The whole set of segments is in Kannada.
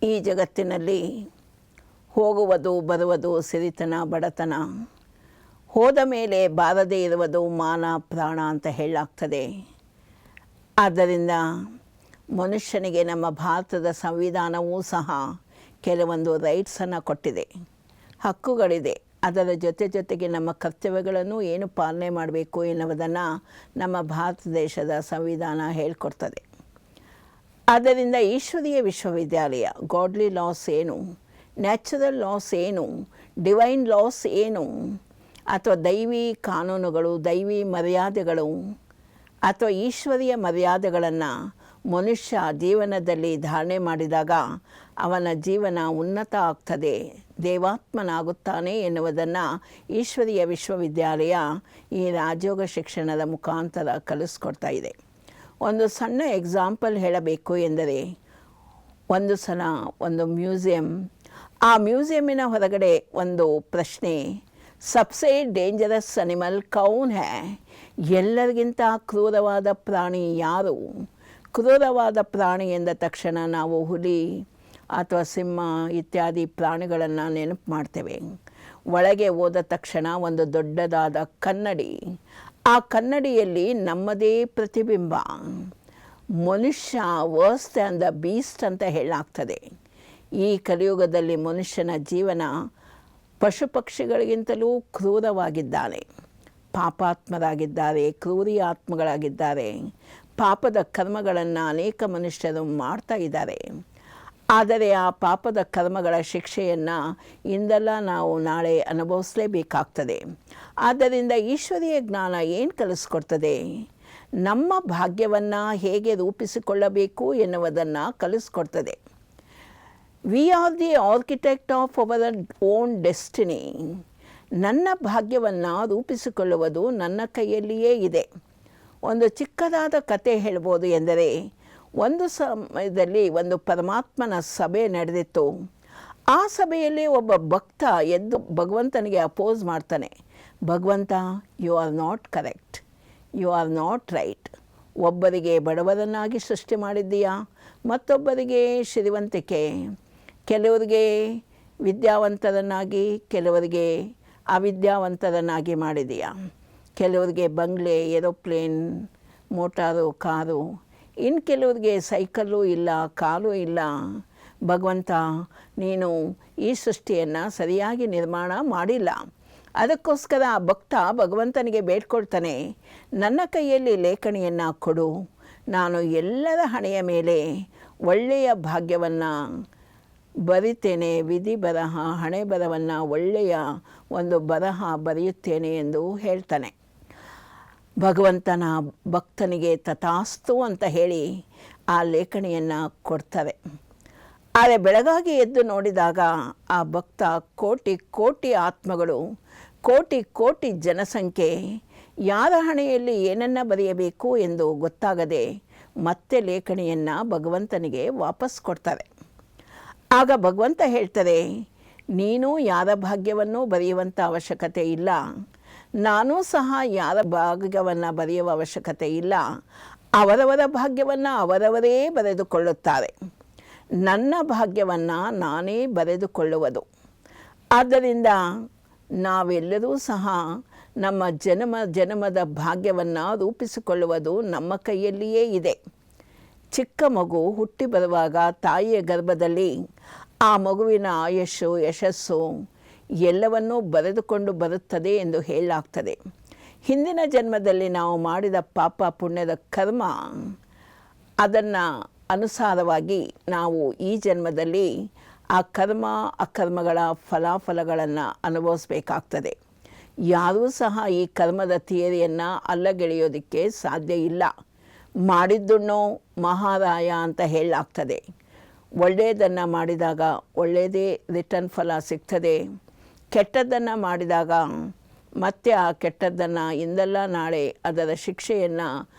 ಈ ಜಗತ್ತಿನಲ್ಲಿ ಹೋಗುವುದು ಬರುವುದು ಸಿರಿತನ ಬಡತನ, ಹೋದ ಮೇಲೆ ಬಾರದೇ ಇರುವುದು ಮಾನ ಪ್ರಾಣ ಅಂತ ಹೇಳಲಾಗ್ತದೆ. ಆದ್ದರಿಂದ ಮನುಷ್ಯನಿಗೆ ನಮ್ಮ ಭಾರತದ ಸಂವಿಧಾನವೂ ಸಹ ಕೆಲವೊಂದು ರೈಟ್ಸನ್ನು ಕೊಟ್ಟಿದೆ, ಹಕ್ಕುಗಳಿದೆ. ಅದರ ಜೊತೆಗೆ ನಮ್ಮ ಕರ್ತವ್ಯಗಳನ್ನು ಏನು ಪಾಲನೆ ಮಾಡಬೇಕು ಎನ್ನುವುದನ್ನು ನಮ್ಮ ಭಾರತ ದೇಶದ ಸಂವಿಧಾನ ಹೇಳಿಕೊಡ್ತದೆ. ಆದ್ದರಿಂದ ಈಶ್ವರೀಯ ವಿಶ್ವವಿದ್ಯಾಲಯ ಗಾಡ್ಲಿ ಲಾಸ್ ಏನು, ನ್ಯಾಚುರಲ್ ಲಾಸ್ ಏನು, ಡಿವೈನ್ ಲಾಸ್ ಏನು, ಅಥವಾ ದೈವಿ ಕಾನೂನುಗಳು, ದೈವಿ ಮರ್ಯಾದೆಗಳು ಅಥವಾ ಈಶ್ವರೀಯ ಮರ್ಯಾದೆಗಳನ್ನು ಮನುಷ್ಯ ಜೀವನದಲ್ಲಿ ಧಾರಣೆ ಮಾಡಿದಾಗ ಅವನ ಜೀವನ ಉನ್ನತ ಆಗ್ತದೆ, ದೇವಾತ್ಮನಾಗುತ್ತಾನೆ ಎನ್ನುವುದನ್ನು ಈಶ್ವರೀಯ ವಿಶ್ವವಿದ್ಯಾಲಯ ಈ ರಾಜಯೋಗ ಶಿಕ್ಷಣದ ಮುಖಾಂತರ ಕಲಿಸ್ಕೊಡ್ತಾ ಇದೆ. ಒಂದು ಸಣ್ಣ ಎಕ್ಸಾಂಪಲ್ ಹೇಳಬೇಕು ಎಂದರೆ, ಒಂದು ಸಲ ಒಂದು ಮ್ಯೂಸಿಯಂ, ಆ ಮ್ಯೂಸಿಯಮಿನ ಹೊರಗಡೆ ಒಂದು ಪ್ರಶ್ನೆ, Sabse dangerous animal Kaun high, ಎಲ್ಲರಿಗಿಂತ ಕ್ರೂರವಾದ ಪ್ರಾಣಿ ಯಾರು? ಕ್ರೂರವಾದ ಪ್ರಾಣಿ ಎಂದ ತಕ್ಷಣ ನಾವು ಹುಲಿ ಅಥವಾ ಸಿಂಹ ಇತ್ಯಾದಿ ಪ್ರಾಣಿಗಳನ್ನು ನೆನಪು ಮಾಡ್ತೇವೆ. ಒಳಗೆ ಹೋದ ತಕ್ಷಣ ಒಂದು ದೊಡ್ಡದಾದ ಕನ್ನಡಿ, ಆ ಕನ್ನಡಿಯಲ್ಲಿ ನಮ್ಮದೇ ಪ್ರತಿಬಿಂಬ. ಮನುಷ್ಯ ವರ್ಸ್ ದ್ಯಾನ್ ದ ಬೀಸ್ಟ್ ಅಂತ ಹೇಳಲಾಗ್ತದೆ. ಈ ಕಲಿಯುಗದಲ್ಲಿ ಮನುಷ್ಯನ ಜೀವನ ಪಶು ಪಕ್ಷಿಗಳಿಗಿಂತಲೂ ಕ್ರೂರವಾಗಿದ್ದಾನೆ, ಪಾಪಾತ್ಮರಾಗಿದ್ದಾರೆ, ಕ್ರೂರಿ ಆತ್ಮಗಳಾಗಿದ್ದಾರೆ. ಪಾಪದ ಕರ್ಮಗಳನ್ನು ಅನೇಕ ಮನುಷ್ಯರು ಮಾಡ್ತಾ ಇದ್ದಾರೆ. ಆದರೆ ಆ ಪಾಪದ ಕರ್ಮಗಳ ಶಿಕ್ಷೆಯನ್ನು ಇಂದೆಲ್ಲ ನಾವು ನಾಳೆ ಅನುಭವಿಸಲೇಬೇಕಾಗ್ತದೆ. ಆದ್ದರಿಂದ ಈಶ್ವರೀಯ ಜ್ಞಾನ ಏನು ಕಲಿಸ್ಕೊಡ್ತದೆ? ನಮ್ಮ ಭಾಗ್ಯವನ್ನು ಹೇಗೆ ರೂಪಿಸಿಕೊಳ್ಳಬೇಕು ಎನ್ನುವುದನ್ನು ಕಲಿಸ್ಕೊಡ್ತದೆ. We are the architect of our own destiny. ನನ್ನ ಭಾಗ್ಯವನ್ನು ರೂಪಿಸಿಕೊಳ್ಳುವುದು ನನ್ನ ಕೈಯಲ್ಲಿಯೇ ಇದೆ. ಒಂದು ಚಿಕ್ಕದಾದ ಕತೆ ಹೇಳ್ಬೋದು ಎಂದರೆ, ಒಂದು ಸಮಯದಲ್ಲಿ ಒಂದು ಪರಮಾತ್ಮನ ಸಭೆ ನಡೆದಿತ್ತು. ಆ ಸಭೆಯಲ್ಲಿ ಒಬ್ಬ ಭಕ್ತ ಎದ್ದು ಭಗವಂತನಿಗೆ ಅಪೋಸ್ ಮಾಡ್ತಾನೆ, ಭಗವಂತ, you are not correct, you are not right. ಒಬ್ಬರಿಗೆ ಬಡವರನ್ನಾಗಿ ಸೃಷ್ಟಿ ಮಾಡಿದ್ದೀಯಾ, ಮತ್ತೊಬ್ಬರಿಗೆ ಶ್ರೀವಂತಿಕೆ, ಕೆಲವರಿಗೆ ವಿದ್ಯಾವಂತರನ್ನಾಗಿ, ಕೆಲವರಿಗೆ ಅವಿದ್ಯಾವಂತರನ್ನಾಗಿ ಮಾಡಿದೆಯಾ, ಕೆಲವರಿಗೆ ಬಂಗ್ಲೆ, ಏರೋಪ್ಲೇನ್, ಮೋಟಾರು, ಕಾರು, ಇನ್ನು ಕೆಲವರಿಗೆ ಸೈಕಲ್ಲು ಇಲ್ಲ, ಕಾಲು ಇಲ್ಲ. ಭಗವಂತ, ನೀನು ಈ ಸೃಷ್ಟಿಯನ್ನು ಸರಿಯಾಗಿ ನಿರ್ಮಾಣ ಮಾಡಿಲ್ಲ. ಅದಕ್ಕೋಸ್ಕರ ಆ ಭಕ್ತ ಭಗವಂತನಿಗೆ ಬೇಡ್ಕೊಳ್ತಾನೆ, ನನ್ನ ಕೈಯಲ್ಲಿ ಲೇಖಣಿಯನ್ನು ಕೊಡು, ನಾನು ಎಲ್ಲರ ಹಣೆಯ ಮೇಲೆ ಒಳ್ಳೆಯ ಭಾಗ್ಯವನ್ನು ಬರಿತೇನೆ, ವಿಧಿ ಬರಹ, ಹಣೆ ಬರಹವನ್ನು ಒಳ್ಳೆಯ ಒಂದು ಬರಹ ಬರೆಯುತ್ತೇನೆ ಎಂದು ಹೇಳ್ತಾನೆ. ಭಗವಂತನ ಭಕ್ತನಿಗೆ ತಥಾಸ್ತು ಅಂತ ಹೇಳಿ ಆ ಲೇಖಣಿಯನ್ನು ಕೊಡ್ತಾರೆ. ಆದರೆ ಬೆಳಗಾಗಿ ಎದ್ದು ನೋಡಿದಾಗ ಆ ಭಕ್ತ ಕೋಟಿ ಕೋಟಿ ಆತ್ಮಗಳು, ಕೋಟಿ ಕೋಟಿ ಜನಸಂಖ್ಯೆ, ಯಾರ ಹಣೆಯಲ್ಲಿ ಏನನ್ನು ಬರೆಯಬೇಕು ಎಂದು ಗೊತ್ತಾಗದೆ ಮತ್ತೆ ಲೇಖಣಿಯನ್ನು ಭಗವಂತನಿಗೆ ವಾಪಸ್ ಕೊಡ್ತಾರೆ. ಆಗ ಭಗವಂತ ಹೇಳ್ತಾರೆ, ನೀನು ಯಾರ ಭಾಗ್ಯವನ್ನು ಬರೆಯುವಂಥ ಅವಶ್ಯಕತೆ ಇಲ್ಲ, ನಾನೂ ಸಹ ಯಾರ ಭಾಗ್ಯವನ್ನು ಬರೆಯುವ ಅವಶ್ಯಕತೆ ಇಲ್ಲ. ಅವರವರ ಭಾಗ್ಯವನ್ನು ಅವರವರೇ ಬರೆದುಕೊಳ್ಳುತ್ತಾರೆ, ನನ್ನ ಭಾಗ್ಯವನ್ನು ನಾನೇ ಬರೆದುಕೊಳ್ಳುವುದು. ಆದ್ದರಿಂದ ನಾವೆಲ್ಲರೂ ಸಹ ನಮ್ಮ ಜನ್ಮದ ಭಾಗ್ಯವನ್ನು ರೂಪಿಸಿಕೊಳ್ಳುವುದು ನಮ್ಮ ಕೈಯಲ್ಲಿಯೇ ಇದೆ. ಚಿಕ್ಕ ಮಗು ಹುಟ್ಟಿ ಬರುವಾಗ ತಾಯಿಯ ಗರ್ಭದಲ್ಲಿ ಆ ಮಗುವಿನ ಆಯುಷ್ಷು, ಯಶಸ್ಸು ಎಲ್ಲವನ್ನೂ ಬರೆದುಕೊಂಡು ಬರುತ್ತದೆ ಎಂದು ಹೇಳಲಾಗ್ತದೆ. ಹಿಂದಿನ ಜನ್ಮದಲ್ಲಿ ನಾವು ಮಾಡಿದ ಪಾಪ ಪುಣ್ಯದ ಕರ್ಮ, ಅದನ್ನು ಅನುಸಾರವಾಗಿ ನಾವು ಈ ಜನ್ಮದಲ್ಲಿ ಆ ಕರ್ಮ ಅಕರ್ಮಗಳ ಫಲಾಫಲಗಳನ್ನು ಅನುಭವಿಸಬೇಕಾಗ್ತದೆ. ಯಾರೂ ಸಹ ಈ ಕರ್ಮದ ಥಿಯರಿಯನ್ನು ಅಲ್ಲಗೆಳೆಯೋದಕ್ಕೆ ಸಾಧ್ಯ ಇಲ್ಲ. ಮಾಡಿದ್ದುಣ್ಣೋ ಮಹಾರಾಯ ಅಂತ ಹೇಳಲಾಗ್ತದೆ. ಒಳ್ಳೆಯದನ್ನು ಮಾಡಿದಾಗ ಒಳ್ಳೆಯದೇ ರಿಟರ್ನ್ ಫಲ ಸಿಗ್ತದೆ. ಕೆಟ್ಟದ್ದನ್ನು ಮಾಡಿದಾಗ ಮತ್ತೆ ಆ ಕೆಟ್ಟದ್ದನ್ನು ಇಂದಲ್ಲ ನಾಳೆ ಅದರ ಶಿಕ್ಷೆಯನ್ನು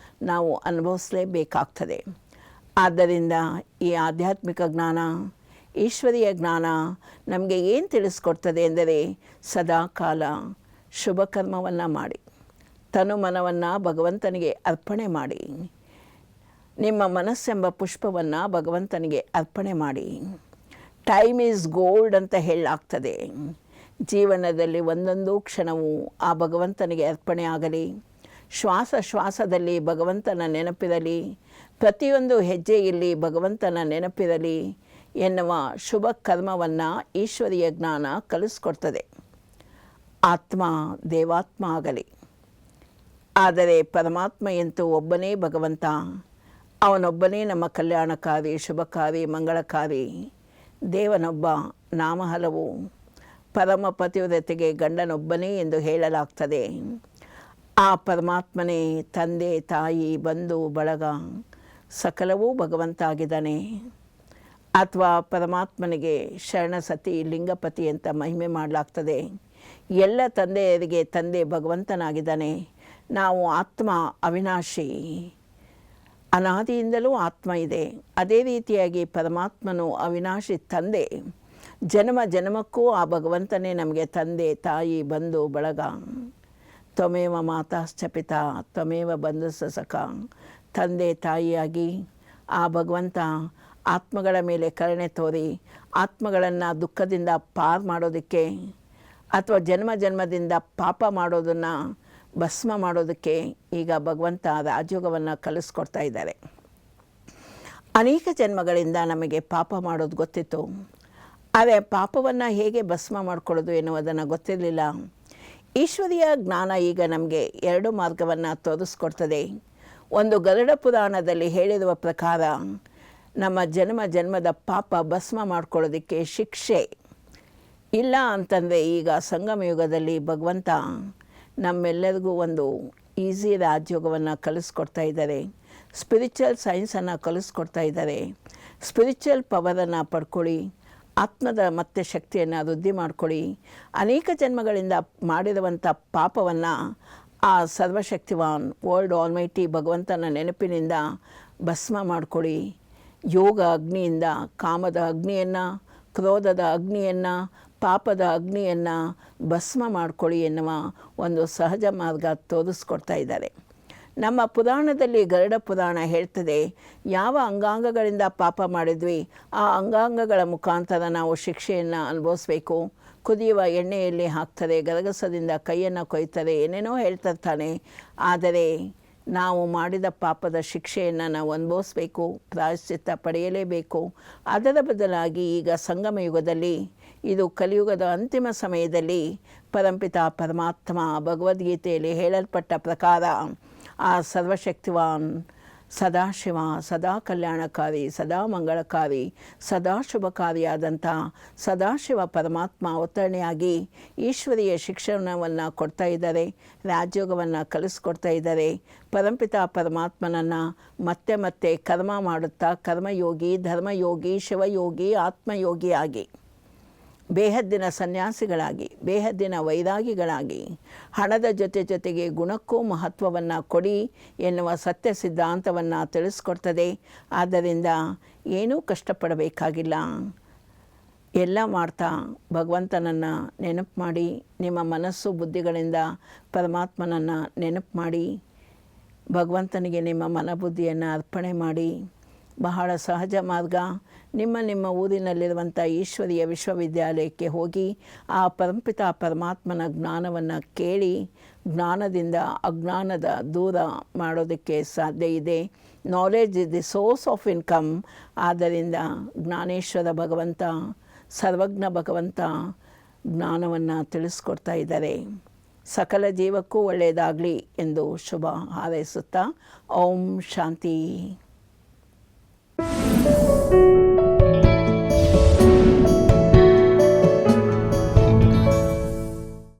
ನಾವು ಅನುಭವಿಸಲೇಬೇಕಾಗ್ತದೆ. ಆದ್ದರಿಂದ ಈ ಆಧ್ಯಾತ್ಮಿಕ ಜ್ಞಾನ, ಈಶ್ವರೀಯ ಜ್ಞಾನ ನಮಗೆ ಏನು ತಿಳಿಸ್ಕೊಡ್ತದೆ ಎಂದರೆ, ಸದಾ ಕಾಲ ಶುಭ ಕರ್ಮವನ್ನು ಮಾಡಿ, ತನುಮನವನ್ನು ಭಗವಂತನಿಗೆ ಅರ್ಪಣೆ ಮಾಡಿ, ನಿಮ್ಮ ಮನಸ್ಸೆಂಬ ಪುಷ್ಪವನ್ನು ಭಗವಂತನಿಗೆ ಅರ್ಪಣೆ ಮಾಡಿ. ಟೈಮ್ ಈಸ್ ಗೋಲ್ಡ್ ಅಂತ ಹೇಳಲಾಗ್ತದೆ. ಜೀವನದಲ್ಲಿ ಒಂದೊಂದು ಕ್ಷಣವೂ ಆ ಭಗವಂತನಿಗೆ ಅರ್ಪಣೆ ಆಗಲಿ. ಶ್ವಾಸ ಶ್ವಾಸದಲ್ಲಿ ಭಗವಂತನ ನೆನಪಿರಲಿ. ಪ್ರತಿಯೊಂದು ಹೆಜ್ಜೆಯಲ್ಲಿ ಭಗವಂತನ ನೆನಪಿರಲಿ ಎನ್ನುವ ಶುಭ ಕರ್ಮವನ್ನು ಈಶ್ವರೀಯ ಜ್ಞಾನ ಕಲಿಸ್ಕೊಡ್ತದೆ. ಆತ್ಮ ದೇವಾತ್ಮ ಆಗಲಿ. ಆದರೆ ಪರಮಾತ್ಮ ಎಂತೂ ಒಬ್ಬನೇ ಭಗವಂತ. ಅವನೊಬ್ಬನೇ ನಮ್ಮ ಕಲ್ಯಾಣಕಾರಿ, ಶುಭಕಾರಿ, ಮಂಗಳಕಾರಿ. ದೇವನೊಬ್ಬ, ನಾಮ ಹಲವು. ಪರಮ ಪತಿವ್ರತೆಗೆ ಗಂಡನೊಬ್ಬನೇ ಎಂದು ಹೇಳಲಾಗ್ತದೆ. ಆ ಪರಮಾತ್ಮನೇ ತಂದೆ, ತಾಯಿ, ಬಂಧು, ಬಳಗ ಸಕಲವೂ ಭಗವಂತ ಆಗಿದ್ದಾನೆ. ಅಥವಾ ಪರಮಾತ್ಮನಿಗೆ ಶರಣಸತಿ, ಲಿಂಗಪತಿ ಅಂತ ಮಹಿಮೆ ಮಾಡಲಾಗ್ತದೆ. ಎಲ್ಲ ತಂದೆಯರಿಗೆ ತಂದೆ ಭಗವಂತನಾಗಿದ್ದಾನೆ. ನಾವು ಆತ್ಮ ಅವಿನಾಶಿ, ಅನಾದಿಯಿಂದಲೂ ಆತ್ಮ ಇದೆ. ಅದೇ ರೀತಿಯಾಗಿ ಪರಮಾತ್ಮನು ಅವಿನಾಶಿ ತಂದೆ. ಜನ್ಮ ಜನ್ಮಕ್ಕೂ ಆ ಭಗವಂತನೇ ನಮಗೆ ತಂದೆ, ತಾಯಿ, ಬಂಧು, ಬಳಗ. ತ್ವಮೇವ ಮಾತಾಶ್ಚ ಪಿತಾ ತ್ವಮೇವ ಬಂಧುಶ್ಚ ಸಖಾ. ತಂದೆ ತಾಯಿಯಾಗಿ ಆ ಭಗವಂತ ಆತ್ಮಗಳ ಮೇಲೆ ಕರುಣೆ ತೋರಿ ಆತ್ಮಗಳನ್ನು ದುಃಖದಿಂದ ಪಾರು ಮಾಡೋದಕ್ಕೆ ಅಥವಾ ಜನ್ಮ ಜನ್ಮದಿಂದ ಪಾಪ ಮಾಡೋದನ್ನು ಭಸ್ಮ ಮಾಡೋದಕ್ಕೆ ಈಗ ಭಗವಂತ ರಾಜಯೋಗವನ್ನು ಕಲಿಸ್ಕೊಡ್ತಾ ಇದ್ದಾರೆ. ಅನೇಕ ಜನ್ಮಗಳಿಂದ ನಮಗೆ ಪಾಪ ಮಾಡೋದು ಗೊತ್ತಿತ್ತು. ಆದರೆ ಪಾಪವನ್ನು ಹೇಗೆ ಭಸ್ಮ ಮಾಡ್ಕೊಳ್ಳೋದು ಎನ್ನುವುದನ್ನು ಗೊತ್ತಿರಲಿಲ್ಲ. ಈಶ್ವರೀಯ ಜ್ಞಾನ ಈಗ ನಮಗೆ ಎರಡು ಮಾರ್ಗವನ್ನು ತೋರಿಸ್ಕೊಡ್ತದೆ. ಒಂದು ಗರುಡ ಪುರಾಣದಲ್ಲಿ ಹೇಳಿರುವ ಪ್ರಕಾರ ನಮ್ಮ ಜನ್ಮ ಜನ್ಮದ ಪಾಪ ಭಸ್ಮ ಮಾಡ್ಕೊಳ್ಳೋದಕ್ಕೆ ಶಿಕ್ಷೆ ಇಲ್ಲ ಅಂತಂದರೆ ಈಗ ಸಂಗಮ ಯುಗದಲ್ಲಿ ಭಗವಂತ ನಮ್ಮೆಲ್ಲರಿಗೂ ಒಂದು ಈಸಿ ರಾಜಯೋಗವನ್ನು ಕಲಿಸ್ಕೊಡ್ತಾ ಇದ್ದಾರೆ. ಸ್ಪಿರಿಚುವಲ್ ಸೈನ್ಸನ್ನು ಕಲಿಸ್ಕೊಡ್ತಾ ಇದ್ದಾರೆ. ಸ್ಪಿರಿಚುವಲ್ ಪವರನ್ನು ಪಡ್ಕೊಳ್ಳಿ, ಆತ್ಮದ ಮತ್ತೆ ಶಕ್ತಿಯನ್ನು ವೃದ್ಧಿ ಮಾಡ್ಕೊಳ್ಳಿ. ಅನೇಕ ಜನ್ಮಗಳಿಂದ ಮಾಡಿರುವಂಥ ಪಾಪವನ್ನು ಆ ಸರ್ವಶಕ್ತಿವಾನ್ ವರ್ಲ್ಡ್ ಆಲ್ಮೈಟಿ ಭಗವಂತನ ನೆನಪಿನಿಂದ ಭಸ್ಮ ಮಾಡ್ಕೊಳ್ಳಿ. ಯೋಗ ಅಗ್ನಿಯಿಂದ ಕಾಮದ ಅಗ್ನಿಯನ್ನು, ಕ್ರೋಧದ ಅಗ್ನಿಯನ್ನು, ಪಾಪದ ಅಗ್ನಿಯನ್ನು ಭಸ್ಮ ಮಾಡ್ಕೊಳ್ಳಿ ಎನ್ನುವ ಒಂದು ಸಹಜ ಮಾರ್ಗ ತೋರಿಸ್ಕೊಡ್ತಾ ಇದ್ದಾರೆ. ನಮ್ಮ ಪುರಾಣದಲ್ಲಿ ಗರುಡ ಪುರಾಣ ಹೇಳ್ತದೆ, ಯಾವ ಅಂಗಾಂಗಗಳಿಂದ ಪಾಪ ಮಾಡಿದ್ವಿ ಆ ಅಂಗಾಂಗಗಳ ಮುಖಾಂತರ ನಾವು ಶಿಕ್ಷೆಯನ್ನು ಅನುಭವಿಸ್ಬೇಕು. ಕುದಿಯುವ ಎಣ್ಣೆಯಲ್ಲಿ ಹಾಕ್ತಾರೆ, ಗರಗಸದಿಂದ ಕೈಯನ್ನು ಕೊಯ್ತಾರೆ, ಏನೇನೋ ಹೇಳ್ತಿರ್ತಾನೆ. ಆದರೆ ನಾವು ಮಾಡಿದ ಪಾಪದ ಶಿಕ್ಷೆಯನ್ನು ನಾವು ಅನುಭವಿಸ್ಬೇಕು, ಪ್ರಾಯಶ್ಚಿತ್ತ ಪಡೆಯಲೇಬೇಕು. ಅದರ ಬದಲಾಗಿ ಈಗ ಸಂಗಮ ಯುಗದಲ್ಲಿ, ಇದು ಕಲಿಯುಗದ ಅಂತಿಮ ಸಮಯದಲ್ಲಿ ಪರಂಪಿತ ಪರಮಾತ್ಮ ಭಗವದ್ಗೀತೆಯಲ್ಲಿ ಹೇಳಲ್ಪಟ್ಟ ಪ್ರಕಾರ ಆ ಸರ್ವಶಕ್ತಿವಾನ್ ಸದಾಶಿವ, ಸದಾ ಕಲ್ಯಾಣಕಾರಿ, ಸದಾ ಮಂಗಳಕಾರಿ, ಸದಾ ಶುಭಕಾರಿಯಾದಂಥ ಸದಾಶಿವ ಪರಮಾತ್ಮ ಅವತರಣೆಯಾಗಿ ಈಶ್ವರೀಯ ಶಿಕ್ಷಣವನ್ನು ಕೊಡ್ತಾ ಇದ್ದಾರೆ, ರಾಜಯೋಗವನ್ನು ಕಲಿಸ್ಕೊಡ್ತಾ ಇದ್ದಾರೆ. ಪರಂಪಿತ ಪರಮಾತ್ಮನನ್ನು ಮತ್ತೆ ಮತ್ತೆ ಕರ್ಮ ಮಾಡುತ್ತಾ ಕರ್ಮಯೋಗಿ, ಧರ್ಮಯೋಗಿ, ಶಿವಯೋಗಿ, ಆತ್ಮಯೋಗಿಯಾಗಿ, ಬೇಹದ್ದಿನ ಸನ್ಯಾಸಿಗಳಾಗಿ, ಬೇಹದ್ದಿನ ವೈರಾಗಿಗಳಾಗಿ, ಹಣದ ಜೊತೆಗೆ ಗುಣಕ್ಕೂ ಮಹತ್ವವನ್ನು ಕೊಡಿ ಎನ್ನುವ ಸತ್ಯ ಸಿದ್ಧಾಂತವನ್ನು ತಿಳಿಸ್ಕೊಡ್ತದೆ. ಆದ್ದರಿಂದ ಏನೂ ಕಷ್ಟಪಡಬೇಕಾಗಿಲ್ಲ. ಎಲ್ಲ ಮಾಡ್ತಾ ಭಗವಂತನನ್ನು ನೆನಪು ಮಾಡಿ, ನಿಮ್ಮ ಮನಸ್ಸು ಬುದ್ಧಿಗಳಿಂದ ಪರಮಾತ್ಮನನ್ನು ನೆನಪು ಮಾಡಿ, ಭಗವಂತನಿಗೆ ನಿಮ್ಮ ಮನಬುದ್ಧಿಯನ್ನು ಅರ್ಪಣೆ ಮಾಡಿ. ಬಹಳ ಸಹಜ ಮಾರ್ಗ. ನಿಮ್ಮ ಊರಿನಲ್ಲಿರುವಂಥ ಈಶ್ವರೀಯ ವಿಶ್ವವಿದ್ಯಾಲಯಕ್ಕೆ ಹೋಗಿ ಆ ಪರಂಪಿತ ಪರಮಾತ್ಮನ ಜ್ಞಾನವನ್ನು ಕೇಳಿ, ಜ್ಞಾನದಿಂದ ಅಜ್ಞಾನದ ದೂರ ಮಾಡೋದಕ್ಕೆ ಸಾಧ್ಯ ಇದೆ. Knowledge is the source of income. ಆದ್ದರಿಂದ ಜ್ಞಾನೇಶ್ವರ ಭಗವಂತ, ಸರ್ವಜ್ಞ ಭಗವಂತ ಜ್ಞಾನವನ್ನು ತಿಳಿಸ್ಕೊಡ್ತಾ ಇದ್ದಾರೆ. ಸಕಲ ಜೀವಕ್ಕೂ ಒಳ್ಳೆಯದಾಗಲಿ ಎಂದು ಶುಭ ಹಾರೈಸುತ್ತಾ ಓಂ ಶಾಂತಿ.